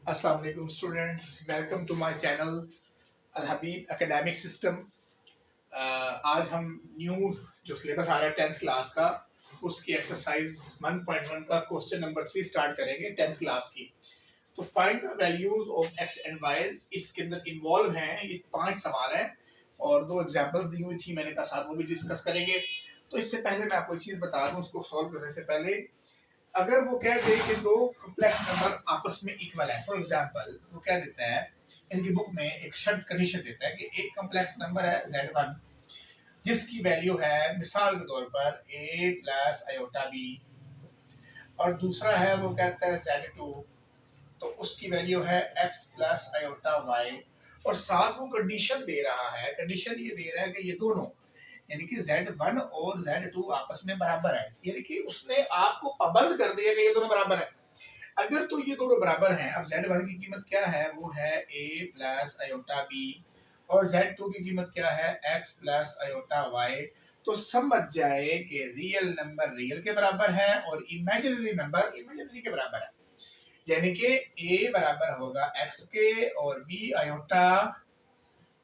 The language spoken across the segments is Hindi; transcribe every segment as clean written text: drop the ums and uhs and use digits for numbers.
अस्सलाम वालेकुम students, welcome to my channel Al Habib academic system. आज हम न्यू जो सिलेबस आ रहा है 10th क्लास का, उसकी एक्सरसाइज 1.1 का क्वेश्चन नंबर 3 स्टार्ट करेंगे 10th क्लास की। तो find the values of x and y, इसके अंदर इन्वॉल्व हैं ये 5 सवाल हैं और 2 एग्जांपल्स दी हुई थी, मैंने कहा साथ वो भी डिस्कस करेंगे। तो इससे पहले मैं आपको एक चीज़ बता दूं, उसको सॉल्व करने से पहले अगर वो कह दे कि दो कॉम्प्लेक्स नंबर आपस में इक्वल है, फॉर एग्जांपल वो कह देता है इनकी बुक में एक शर्त कंडीशन देता है कि एक कॉम्प्लेक्स नंबर है z1 जिसकी वैल्यू है मिसाल के तौर पर a प्लस आयोटा b, और दूसरा है वो कहता है z2 तो उसकी वैल्यू है x प्लस आयोटा y, और साथ वो कंडीशन दे रहा है, कंडीशन ये दे रहा है कि ये दोनों यानी कि Z1 और Z2 आपस में बराबर है, यानी कि उसने आपको पाबंद कर दिया कि ये दोनों बराबर है। अगर तो ये दोनों बराबर हैं, अब Z1 की कीमत क्या है, वो है a प्लस आयोटा b, और Z2 की कीमत क्या है, x प्लस आयोटा y, तो समझ जाए कि रियल नंबर रियल के बराबर है और इमेजिनरी नंबर इमेजिनरी के बराबर है। यानी कि a बराबर होगा x के और b आयोटा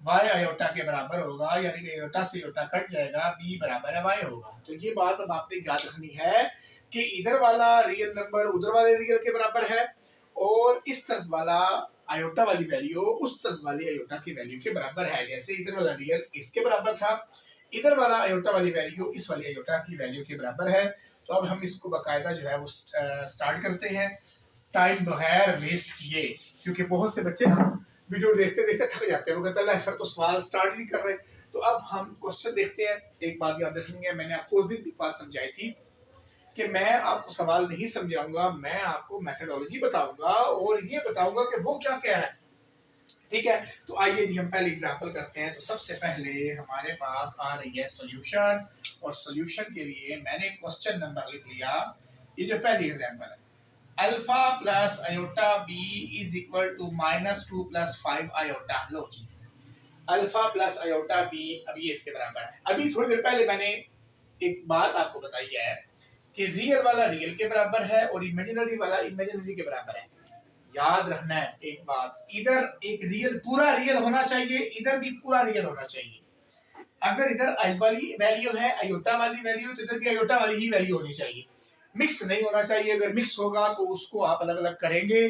y आयोटा के बराबर होगा, यानी कि आयोटा से आयोटा कट जाएगा, b बराबर है y होगा। तो ये बात अब आपने याद रखनी है कि इधर वाला रियल नंबर उधर वाले रियल के बराबर है और इस तरफ वाला आयोटा वाली वैल्यू उस तरफ वाली आयोटा की वैल्यू के बराबर है। जैसे इधर वाला रियल इसके बराबर था, इधर वाला आयोटा वाली वैल्यू इस वाली आयोटा की वैल्यू के बराबर है। तो अब हम इसको बाकायदा जो है वो स्टार्ट करते हैं टाइम बगैर वेस्ट किए, क्योंकि बहुत से बच्चे वीडियो देखते देखते थक जाते हैं, वो कहते हैं सर तो सवाल स्टार्ट नहीं कर रहे। तो अब हम क्वेश्चन देखते हैं। एक बात याद रखनी है, मैंने आपको उस दिन भी बात समझाई थी कि मैं आपको सवाल नहीं समझाऊंगा, मैं आपको मेथोडोलॉजी बताऊंगा और ये बताऊंगा कि वो क्या कह रहा है। ठीक है, तो आइए जी हम पहले एग्जांपल करते हैं। तो सबसे पहले हमारे पास आ रही है सॉल्यूशन, और सॉल्यूशन के लिए मैंने क्वेश्चन नंबर लिख लिया। ये जो पहली एग्जांपल है, alpha plus iota B is equal to -2 plus 5 iota. लो जी, अल्फा प्लस आयोटा बी, अब ये इसके बराबर है। अभी थोड़ी देर पहले मैंने एक बात आपको बताई है कि रियल वाला रियल के बराबर है और इमेजिनरी वाला इमेजिनरी के बराबर है। याद रखना है एक बात, इधर एक रियल पूरा रियल होना चाहिए, इधर भी पूरा रियल होना चाहिए। अगर इधर आई वाली वैल्यू है आयोटा वाली वैल्यू, तो इधर भी आयोटा वाली ही वैल्यू होनी चाहिए, मिक्स नहीं होना चाहिए। अगर मिक्स होगा तो उसको आप अलग अलग करेंगे,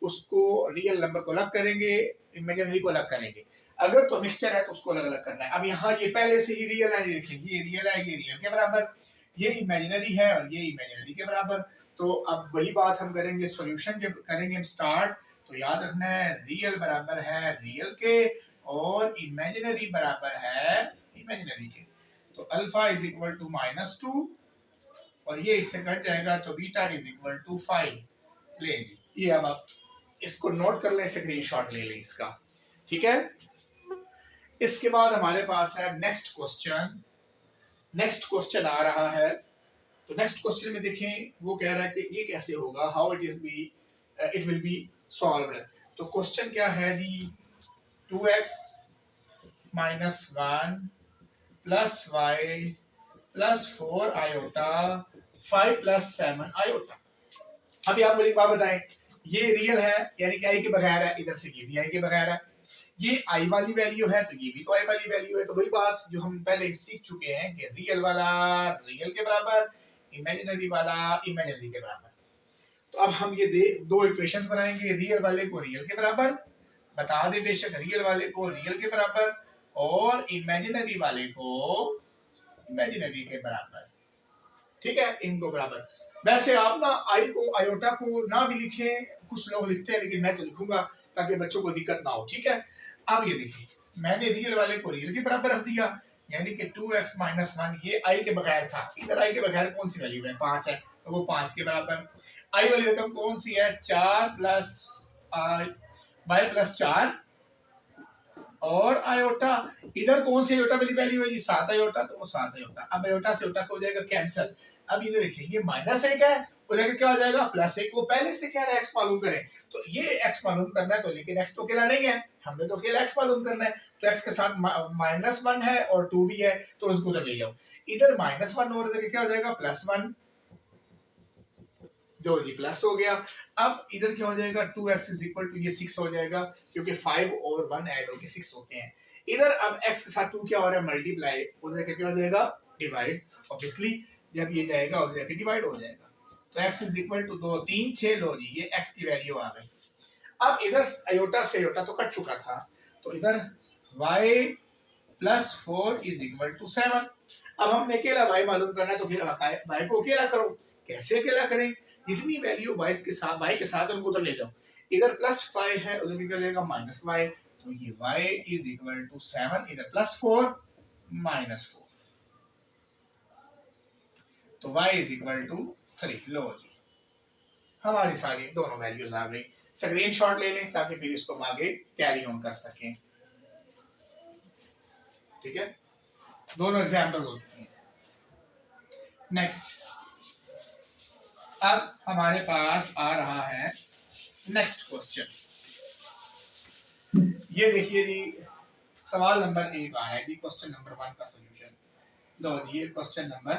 उसको रियल नंबर को अलग करेंगे, इमेजिनरी को अलग करेंगे। अगर तो मिक्सचर है तो उसको अलग अलग करना है। अब यहाँ ये पहले से ही रियल है, देखिए ये रियल है, ये रियल के बराबर, ये इमेजिनरी है और ये इमेजिनरी के बराबर। तो अब वही बात हम करेंगे, सॉल्यूशन के करेंगे हम स्टार्ट। तो याद रखना है रियल बराबर है रियल के और इमेजिनरी बराबर है इमेजिनरी के। तो अल्फा इज इक्वल टू -2 और ये इससे कट जाएगा तो बीटा इज इक्वल टू 5। ले जी, ये अब आप इसको नोट कर लें, स्क्रीनशॉट ले लें इसका। ठीक है, इसके बाद हमारे पास है नेक्स्ट क्वेश्चन। नेक्स्ट क्वेश्चन आ रहा है, तो नेक्स्ट क्वेश्चन में देखें वो कह रहा है कि ये कैसे होगा, how it will be solved. तो क्वेश्चन क्या है जी, 2x - 1 plus y plus 4 iota 5 plus 7 iota. अभी आप मुझे एक बात बताएं, ये रियल है यानी कि आई के बगैर है, इधर से ये भी आई के बगैर है, ये आई वाली वैल्यू है तो ये भी तो आई वाली वैल्यू है। तो वही बात जो हम पहले सीख चुके हैं कि रियल वाला रियल के बराबर, इमेजिनरी वाला इमेजिनरी के बराबर। तो अब हम ये दो इक्वेशंस बनाएंगे, रियल वाले को रियल के बराबर बता दे, बेशक रियल वाले को रियल के बराबर और इमेजिनरी वाले को इमेजिनरी के बराबर। ठीक है, इनको बराबर। वैसे आप ना आई को आयोटा को ना भी लिखें, कुछ लोग लिखते हैं, लेकिन मैं तो लिखूंगा ताकि बच्चों को दिक्कत ना हो। ठीक है, अब ये देखिए मैंने रियल वाले को रियल के बराबर रख दिया, यानी कि 2x - 1 ये आई के बगैर था, इधर आई के बगैर कौन सी वैल्यू है, 5 है, तो वो 5 के बराबर। आई वाली रकम कौन सी है, 4 प्लस y प्लस 4 और आयोटा, इधर कौन सी आयोटा वाली वैल्यू है जी, 7 आयोटा, तो वो 7 आयोटा। अब आयोटा से आयोटा हो जाएगा कैंसिल। अब ये देखिए ये -1 है, हो जाएगा क्या हो जाएगा +1। वो पहले से क्या है x मालूम करें, तो ये x मालूम करना है, तो लेकिन x तो अकेला नहीं है, हमने तो अकेला x मालूम करना है। तो x के साथ -1 है और 2 भी है, तो उसको तो ले जाओ। इधर -1 और इधर क्या हो जाएगा +1, जो जी प्लस हो गया। अब इधर क्या हो जाएगा 2x इज इक्वल टू ये 6 हो जाएगा क्योंकि 5 और 1 ऐड होके 6 होते हैं। इधर अब x के साथ 2 क्या हो रहा है मल्टीप्लाई, उधर क्या हो जाएगा डिवाइड। ऑब्वियसली जब ये जाएगा उधर जाके डिवाइड हो जाएगा। तो x इज इक्वल टू 2 3 6 लो जी ये x की वैल्यू आ गई। अब इधर अयोटा से अयोटा तो कट चुका था, तो इधर y plus 4 is equal to 7। अब हमने अकेला y मालूम करना है तो फिर y को अकेला करो। कैसे अकेला करें, जितनी वैल्यू y के साथ उनको उधर ले जाओ। इधर प्लस 5 है उधर क्या जाएगा माइनस y, तो ये y इज इक्वल टू 7, इधर प्लस 4 माइनस 4, तो y इज इक्वल टू 3। लो जी हमारी सारी दोनों वैल्यूज आ गई। स्क्रीनशॉट ले लें ताकि फिर इसको हम आगे कैरी ऑन कर सकें। ठीक है, दोनों एग्जांपल्स हो चुके हैं। नेक्स्ट, अब हमारे पास आ रहा है नेक्स्ट क्वेश्चन। ये देखिए जी सवाल नंबर 1 आ रहा है जी, क्वेश्चन नंबर 1 का सॉल्यूशन। लो ये क्वेश्चन नंबर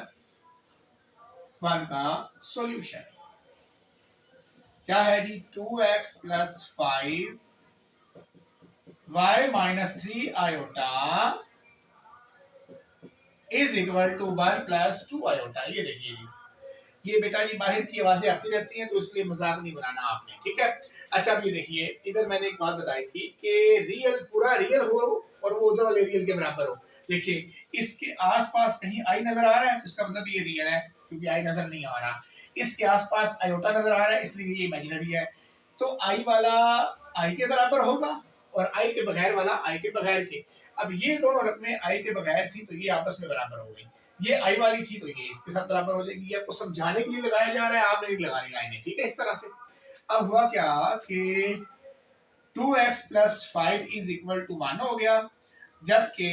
1 का सॉल्यूशन क्या है जी, 2x plus 5 y minus 3 iota is equal to 1 plus 2 iota. ये देखिए जी, ये बेटा जी बाहर की आवाजें आती रहती हैं तो इसलिए मजाक नहीं बनाना आपने, ठीक है। अच्छा अब ये देखिए, इधर मैंने एक बात बताई थी कि रियल पूरा रियल हो और वो उधर वाले रियल के बराबर हो। देखिए इसके आसपास कहीं आई नजर आ रहा है तो इसका मतलब ये रियल है, क्योंकि आई नजर नहीं आ रहा। इसके आसपास आयोटा नजर आ रहा है इसलिए ये इमेजिनरी है। तो आई वाला आई के बराबर होगा और आई के बगैर वाला आई के बगैर के। अब ये दोनों रकमें आई के बगैर थी तो ये आपस में बराबर हो गई। ये आई वाली थी तो ये इसके साथ बराबर हो जाएगी। ये आपको समझाने के लिए लगाया जा रहा है, आप नहीं लगानी लाइनें, ठीक है, इस तरह से। अब हुआ क्या कि 2x plus 5 is equal to 1 हो गया, जबकि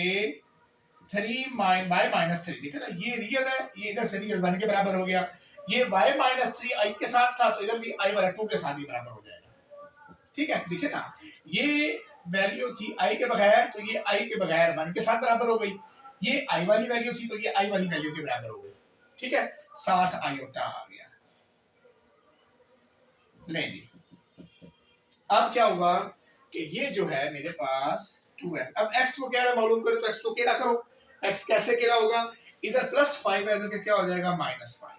3 y माइनस 3, देखा ना ये रियल है, ये इधर से रियल 1 के बराबर हो गया। ये y माइनस 3 आई के साथ था तो इधर भी आई वाला 2 के साथ ही बराबर हो जाएगा। ठीक है, देखिए ना ये वैल्यू थी आई के बगैर तो ये आई के बगैर 1 के साथ बराबर हो गई। ये आई वाली वैल्यू थी तो ये आई वाली वैल्यू के बराबर हो गई। ठीक है, साथ आयोटा आ गया। लेंगे अब क्या होगा कि ये जो है मेरे पास 2 है। अब x को क्या है मालूम करो तो x को अकेला करो। x कैसे अकेला होगा, इधर प्लस 5 है तो क्या हो जाएगा माइनस 5।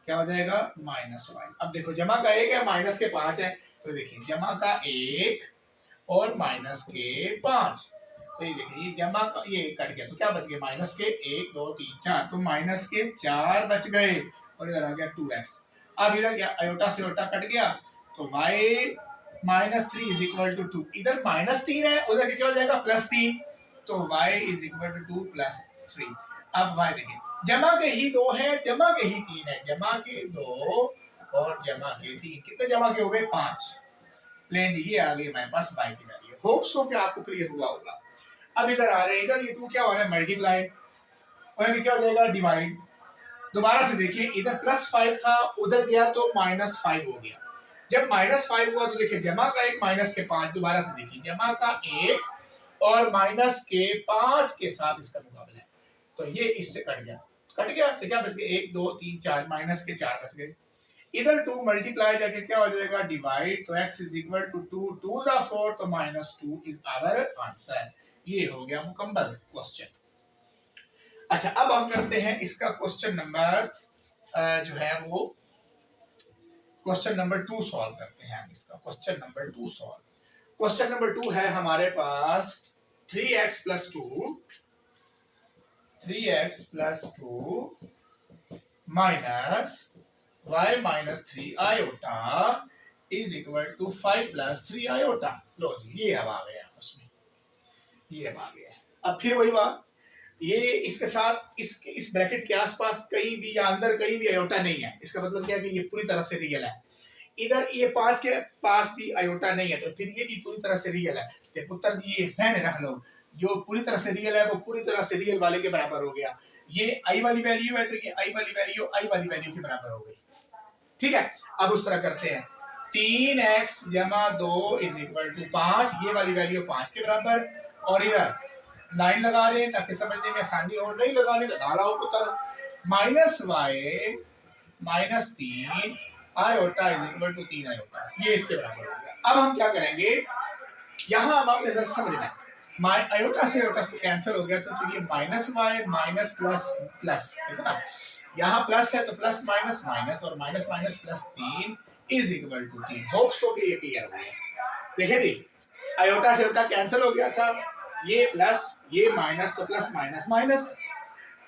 क्या हो जाएगा माइनस 5। अब देखो जमा का 1 है माइनस के 5 है, तो देखिए जमा का 1 और माइनस के 5, तो ये देखिए ये जमा का ये कट गया तो क्या बच गया माइनस के 1 2 3 4, तो माइनस के 4 बच गए और इधर आ गया 2x। अब इधर क्या अयोटा से अयोटा कट गया तो y minus 3 is equal to 2। इधर माइनस 3 है उधर क्या हो जाएगा प्लस 3, तो y is equal to 2 plus 3। अब y देखिए जमा के ही 2 है, जमा के ही 3 है, जमा के 2 और जमा के 3, कितने जमा के हो गए 5। लें ये आ गई हमारे पास y की वैल्यू। होप सो कि आपको क्लियर हुआ होगा। अब इधर आ रहे हैं, इधर ये 2 क्या हो रहा है मल्टीप्लाई और क्या हो जाएगा डिवाइड। दोबारा से देखिए इधर प्लस 5 था उधर गया तो माइनस 5 हो गया। जब माइनस 5 हुआ तो देखिए जमा का 1 माइनस के 5, दोबारा से देखिए जमा का 1 और माइनस के 5 के साथ इसका मुकाबला है, तो ये इससे कट गया तो क्या बच गया 1 2 3 4, माइनस के 4 बच गए। इधर 2 मल्टीप्लाई जाके क्या हो जाएगा डिवाइड, तो x इज इक्वल टू 2 2 जा 4, तो माइनस 2 इज आवर आंसर। ये हो गया मुकम्मल क्वेश्चन। अच्छा अब हम करते हैं इसका क्वेश्चन नंबर जो है वो क्वेश्चन नंबर 2 सॉल्व करते हैं। हम इसका question number 2 solve. Question number 2 है हमारे पास 3x plus 2 minus y minus 3 iota is equal to 5 plus 3 iota. लो जी ये अब आ गया उसमें, ये अब आ गया। अब फिर वही बात, ये इसके साथ इस ब्रैकेट के आसपास कहीं भी या अंदर कहीं भी आयोटा नहीं है, इसका मतलब क्या है कि ये पूरी तरह से रियल है। इधर ये 5 के पास भी आयोटा नहीं है तो फिर ये भी पूरी तरह से रियल है। तो पुत्र जी ये सहन रख लो, जो पूरी तरह से रियल है वो पूरी तरह से रियल वाले के बराबर हो गया। ये आई वाली वैल्यू है तो ये आई वाली वैल्यू के बराबर हो गई। ठीक है, अब उस तरह करते हैं 3x जमा 2 इज इक्वल टू 5, ये वाली वैल्यू 5 के बराबर, और इधर लाइन लगा लें ताकि समझने में आसानी हो, नहीं लगाने तो डाला हो पुत्र, minus y -3 iota is equal to 3 iota, ये इसके बराबर हो गया। अब हम क्या करेंगे, यहाँ अब आपने जरा समझना है, आयोटा से आयोटा से कैंसिल हो गया तो ये minus y minus plus plus, देखो ना यहाँ प्लस है तो प्लस माइनस माइनस और minus minus plus 3 is equal to 3। Hope so कि ये क्लियर हो गया। देखिए जी, आयोटा से आयोटा कैंसिल हो गया था, ये प्लस ये माइनस तो प्लस माइनस माइनस,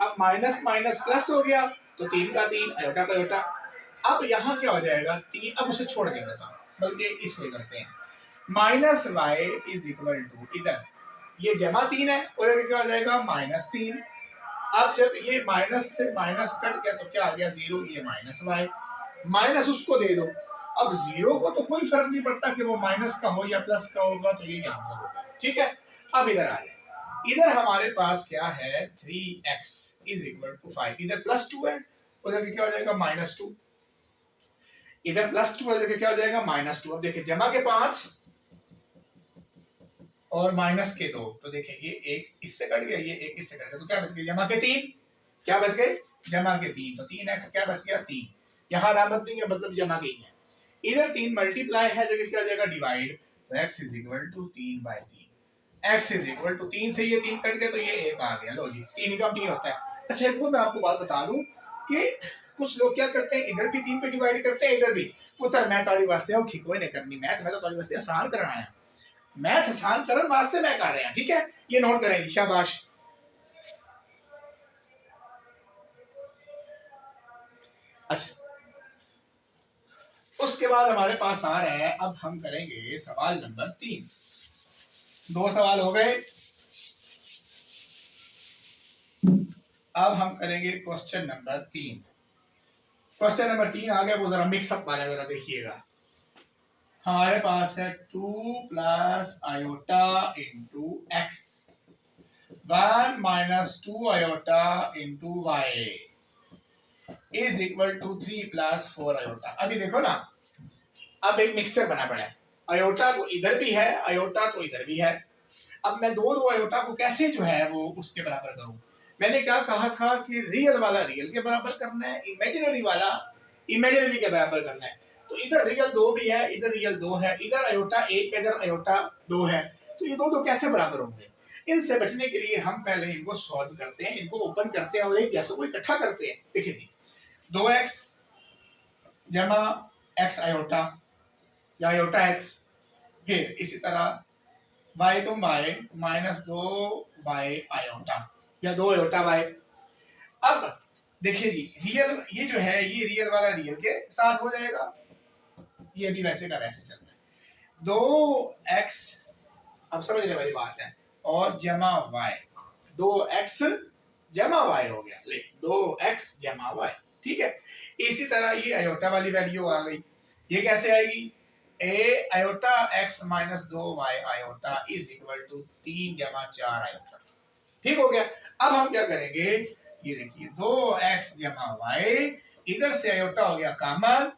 अब माइनस माइनस प्लस हो गया तो 3 का 3 आयोटा का आयोटा। अब यहाँ क्या हो जाएगा 3, अब उसे छोड़ देंगे था, बल्कि इसको करते हैं minus y is equal to, इधर ये जमा 3 है और क्या हो जाएगा -3। अब जब ये माइनस से माइनस कट गया तो क्या आ गया 0, ये माइनस वाई, माइनस उसको दे दो। अब 0 को तो कोई फर्क नहीं पड़ता कि वो माइनस का हो या प्लस का होगा, तो ये आंसर होगा। ठीक है, अब इधर आ जाए, इधर हमारे पास क्या है 3x इज इक्वल टू 5, इधर +2 है उधर क्या हो जाएगा -2, इधर +2 है उधर क्या हो जाएगा -2। अब देखिए जमा के 5 और माइनस के 2, तो देखिए ये एक इससे कट गया, ये एक इससे कट गया, तो क्या बच गया जमा के 3, क्या बच गए जमा के 3, तो 3x क्या बच गया 3, यहाँ अलामत देंगे मतलब जमा के है। इधर 3 मल्टीप्लाई है जगह क्या हो जाएगा डिवाइड, तो x is equal to 3/3, x is equal to 3 से ये 3 कट गए तो ये 1 आ गया। लो जी 3 का 3 होता है। अच्छा एक मैं आपको बात बता दूं कि कुछ लोग क्या करते हैं, इधर भी 3 पे डिवाइड करते हैं, इधर भी। पुत्र मैं ताड़ी वास्ते औखी कोई नहीं करनी मैथ, मैं तो ताड़ी वास्ते आसान करना है, मैथ आसान करने वास्ते मैं कर रहे हैं। ठीक है, ये नोट करेंगे, शाबाश। अच्छा उसके बाद हमारे पास आ रहा है, अब हम करेंगे सवाल नंबर 3। 2 सवाल हो गए, अब हम करेंगे क्वेश्चन नंबर 3। क्वेश्चन नंबर 3 आ गया, वो जरा मिक्सअप वाला जरा देखिएगा। हमारे पास है 2 plus iota into x 1 minus 2 iota into y is equal to 3 plus 4 iota. अभी देखो ना, अब एक मिक्सचर बना पड़ा है, आयोटा तो इधर भी है आयोटा तो इधर भी है। अब मैं दो आयोटा को कैसे जो है वो उसके बराबर करूं, मैंने क्या कहा था कि रियल वाला रियल के बराबर करना है, इमेजिनरी वाला इमेजिनरी के बराबर करना है। तो इधर रियल 2 भी है, इधर रियल 2 है, इधर आयोटा 1 इधर आयोटा 2 है, तो ये दो कैसे बराबर होंगे। इनसे बचने के लिए हम पहले इनको सॉल्व करते हैं, इनको ओपन करते हैं और एक जैसे को इकट्ठा करते हैं। देखिए जी 2x जमा x आयोटा या आयोटा x, फिर इसी तरह y तुम y माइनस 2y आयोटा या 2 आयोटा y। अब देखिए जी रियल ये जो है ये रियल वाला रियल के साथ हो जाएगा, ये भी वैसे का वैसे चल रहा है 2x, अब समझने वाली बात है, और जमा y 2x जमा y हो गया, ले 2x जमा y। ठीक है, इसी तरह ये आयोटा वाली वैल्यू आ गई, ये कैसे आएगी a iota x minus 2y iota is equal to 3 जमा 4 आयोटा। ठीक हो गया। अब हम क्या करेंगे, ये देखिए 2x जमा y, इधर से आयोटा हो गया कॉमन,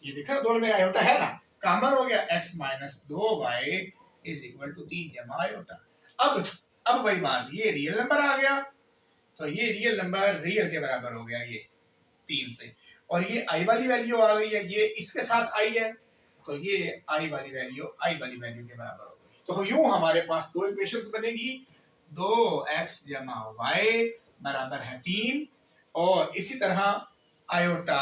ये देखा दोनों में आयोटा है ना, कॉमन हो गया x minus 2y is equal to 3 जमा आयोटा। अब वही बात, ये रियल नंबर आ गया तो ये रियल नंबर रियल के बराबर हो गया ये 3 से, और ये i वाली वैल्यू आ गई है, ये इसके साथ i है तो ये i वाली वैल्यू के बराबर हो गई। तो यूं हमारे पास दो इक्वेशंस बनेगी, 2x जमा y बराबर है 3, और इसी तरह आयोटा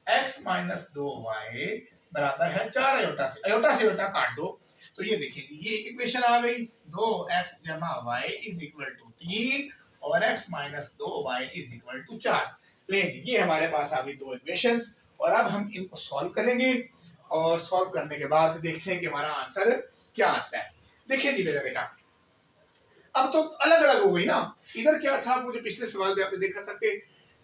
x माइनस 2y बराबर है 4 आयोटा से आयोटा काट दो, तो ये देखिए ये एक इक्वेशन आ गई, 2x जमा y इज इक्वल टू 3 और x minus 2y is equal to 4। ले ये हमारे पास आ गई दो इक्वेशंस, और अब हम इनको सॉल्व करेंगे और सॉल्व करने के बाद देखते हैं कि हमारा आंसर क्या आता है। देखिए जी मेरा बेटा, अब तो अलग अलग हो गई ना, इधर क्या था वो जो पिछले सवाल में आपने देखा था कि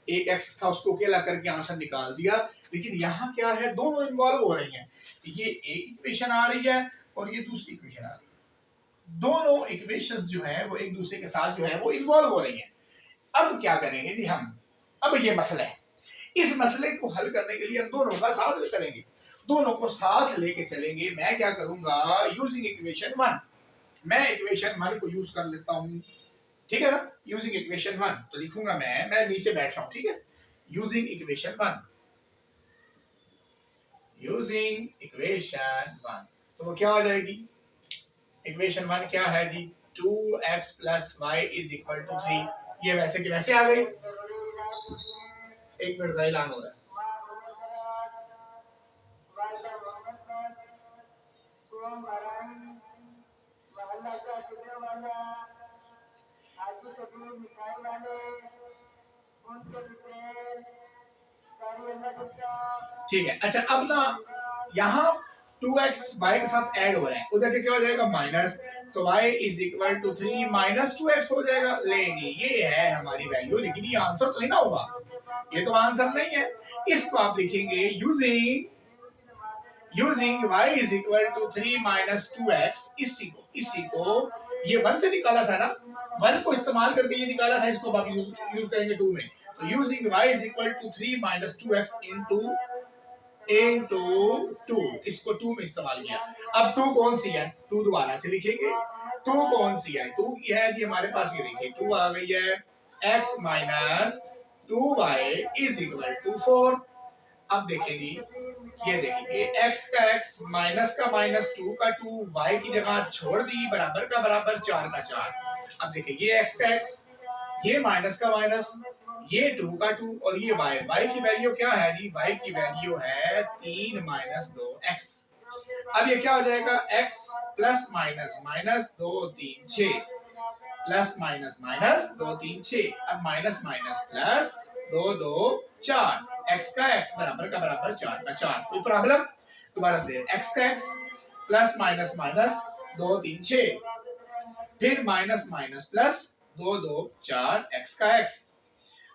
एक x था उसको अकेला करके आंसर निकाल दिया, लेकिन यहाँ क्या है दोनों इन्वॉल्व हो रही हैं, ये एक इक्वेशन आ रही है और ये दूसरी इक्वेशन आ रही है, दोनों इक्वेशंस जो है वो एक दूसरे के साथ जो है वो इन्वॉल्व हो रही हैं। अब क्या करेंगे जी हम, अब ये मसला है, इस मसले को हल करने के लिए हम दोनों का साथ करेंगे, दोनों को साथ लेके चलेंगे। मैं क्या करूंगा यूजिंग इक्वेशन 1, मैं इक्वेशन 1 को यूज कर लेता हूं, ठीक है ना, यूजिंग इक्वेशन 1 तो लिखूंगा मैं नीचे बैठ रहा हूं, ठीक है, यूजिंग इक्वेशन 1 यूजिंग इक्वेशन 1। तो वो क्या हो जाएगी? इक्वेशन 1 क्या है जी? 2x plus y is equal to 3। ये वैसे की वैसे आ गई। एक मिनट ज़रा ऐलान हो रहा है। ठीक है, अच्छा अब ना यहाँ 2x y के साथ ऐड हो रहा है, उधर के क्या हो जाएगा? माइनस। तो y is equal to 3 minus 2x हो जाएगा। लेंगे ये है हमारी वैल्यू, लेकिन ये आंसर तो नहीं ना होगा, ये तो आंसर नहीं है। इसको आप लिखेंगे using y is equal to 3 minus 2x। इसी को ये 1 से निकाला था ना, 1 को इस्तेमाल करके ये निकाला था, इसको आप यूज करेंगे 2 में। तो using y is equal to 3 minus 2x into 2, इसको 2 में इस्तेमाल किया। अब 2 कौन सी है? 2 दोबारा से लिखेंगे। 2 कौन सी है? 2 की है जी हमारे पास, ये देखिए 2 आ गई है। x minus 2y is equal to 4। अब देखेंगे, ये देखिए x का x माइनस का माइनस 2 का 2 y की जगह छोड़ दी, बराबर का बराबर 4 का 4। अब देखिए ये x का x, ये माइनस का माइनस, ये 2 का 2 और ये y की वैल्यू क्या है जी? y की वैल्यू है 3 माइनस 2x। अब ये क्या हो जाएगा? x plus minus minus 2 3 6 plus minus minus 2 3 6। अब माइनस माइनस प्लस 2 2 4, x का x बराबर का बराबर 4 का 4। कोई प्रॉब्लम? दोबारा से x का x प्लस माइनस माइनस 2 3 6, फिर माइनस माइनस प्लस 2 2 4, x का x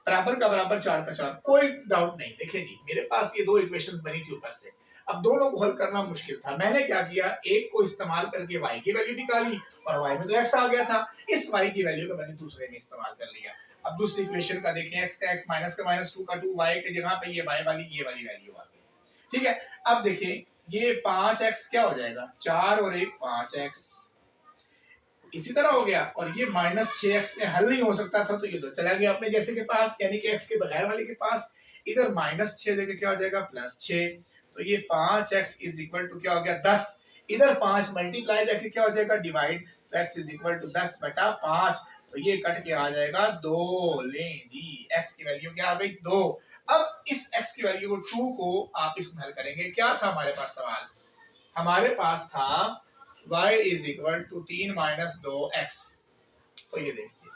बराबर का बराबर 4 का 4। कोई डाउट नहीं। देखिए जी मेरे पास ये दो इक्वेशंस बनी थी ऊपर से, अब दोनों को हल करना मुश्किल था। मैंने क्या किया, एक को इस्तेमाल करके y की वैल्यू निकाली और y में तो x आ गया था, इस y की वैल्यू को मैंने दूसरे में इस्तेमाल कर लिया। अब दूसरी इक्वेशन का देखें, x का x माइनस का माइनस 2 का 2, y के जगह पे ये y वाली ये वाली वैल्यू आ गई। ठीक है, अब देखें ये 5x क्या हो जाएगा? 4 और 1 5x, इसी तरह हो गया। और ये माइनस 6x में हल नहीं हो सकता था, तो ये तो चला गया अपने जैसे के पास, यानी कि x के बगैर वाले के पास। इधर माइनस 6 जगह क्या हो जाएगा? प्लस 6। तो ये 5x इज इक्वल टू क्या हो गया? 10। इधर 5 मल्टीप्लाई जाके क्या हो जाएगा? डिवाइड। तो x इज इक्वल टू 10 बटा 5। तो ये कट के आ जाएगा 2। लें जी x की वैल्यू क्या आ गई? 2। अब इस x की वैल्यू को 2 को आप इसमें हल करेंगे। क्या था हमारे पास सवाल? हमारे पास था y is equal to 3 minus 2x। तो ये देखिए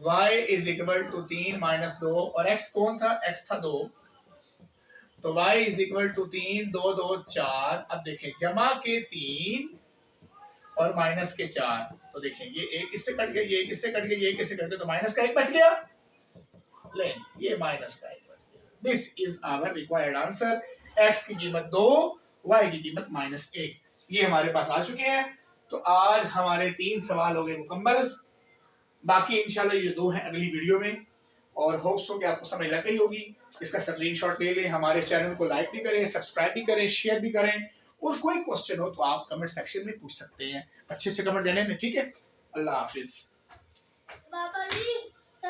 y is equal to 3 minus 2 और x कौन था? x था 2। तो y इज इक्वल टू 3 2 2 4। अब देखें जमा के 3 और माइनस के 4। तो देखें ये एक इससे कट गया, ये एक इससे कट गया, ये एक इससे कट गया, तो माइनस का एक बच गया। ले ये माइनस का एक बच गया। This is our required answer. x की कीमत 2, y की कीमत -1। ये हमारे पास आ चुके हैं। तो आज हमारे 3 सवाल हो गए मुकम्मल। बाकी इंशाल्लाह ये 2 हैं अगली वीडियो में, और होप्स हो कि आपको समझ लग गई होगी। इसका स्क्रीनशॉट ले लें, हमारे चैनल को लाइक भी करें, सब्सक्राइब भी करें, शेयर भी करें, और कोई क्वेश्चन हो तो आप कमेंट सेक्शन में पूछ सकते हैं। अच्छे से कमेंट देने में, ठीक है। अल्लाह हाफिज।